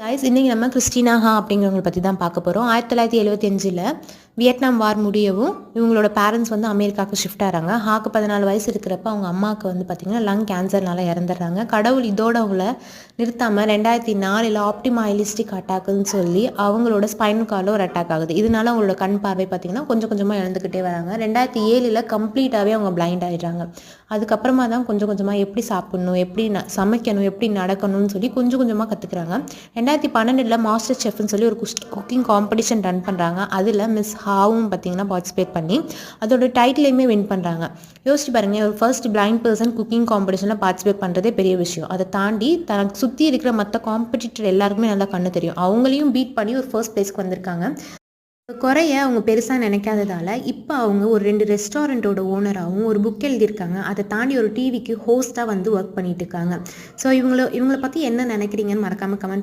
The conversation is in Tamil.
கைஸ் இன்றைக்கி நம்ம கிறிஸ்டினா ஹா அப்படிங்கிறவங்களை பற்றி தான் பார்க்க போகிறோம். 1975 வியட்நாம் வார் முடியவும் இவங்களோட பேரண்ட்ஸ் வந்து அமெரிக்காவுக்கு ஷிஃப்ட் ஆகிறாங்க. ஹாக்கு 14 வயசு இருக்கிறப்ப அவங்க அம்மாவுக்கு வந்து பார்த்திங்கன்னா லங் கேன்சர்னால இறந்துடுறாங்க. கடவுள் இதோட அவங்கள நிறுத்தாமல் 2004 ஆப்டிமாயிலிஸ்டிக் அட்டாக்குன்னு சொல்லி அவங்களோட ஸ்பைனல் கார்டில் ஒரு அட்டாக் ஆகுது. இதனால அவங்களோட கண் பார்வை பார்த்திங்கன்னா கொஞ்சம் கொஞ்சமாக இழந்துக்கிட்டே வராங்க. 2007 கம்ப்ளீட்டாகவே அவங்க பிளைண்ட் ஆகிடுறாங்க. அதுக்கப்புறமா தான் கொஞ்சம் கொஞ்சமாக எப்படி சாப்பிட்ணும், எப்படி சமைக்கணும், எப்படி நடக்கணும்னு சொல்லி கொஞ்சம் கொஞ்சமாக கற்றுக்குறாங்க. 2012 மாஸ்டர் செஃப்னு சொல்லி ஒரு குக்கிங் காம்படிஷன் ரன் பண்ணுறாங்க. அதில் மிஸ் ஹாவும் பார்த்திங்கன்னா பார்ட்டிசிபேட் பண்ணி அதோட டைட்டிலையுமே வின் பண்ணுறாங்க. யோசிச்சு பாருங்கள், ஒரு ஃபர்ஸ்ட் பிளைண்ட் பர்சன் குக்கிங் காம்படிஷனில் பார்ட்டிசிபேட் பண்ணுறதே பெரிய விஷயம். அதை தாண்டி தனக்கு சுற்றி இருக்கிற மற்ற காம்படிட்டர் எல்லாருக்குமே நல்லா கண்ணு தெரியும். அவங்களையும் பீட் பண்ணி ஒரு ஃபர்ஸ்ட் பிளேஸ்க்கு வந்திருக்காங்க. குறைய அவங்க பெருசாக நினைக்காததால் இப்போ அவங்க ஒரு 2 ரெஸ்டாரண்ட்டோட ஓனராகவும் ஒரு புக் எழுதியிருக்காங்க. அதை தாண்டி ஒரு டிவிக்கு ஹோஸ்ட்டாக வந்து ஒர்க் பண்ணிட்டு இருக்காங்க. ஸோ இவங்கள பற்றி என்ன நினைக்கிறீங்கன்னு மறக்காமல் கமெண்ட்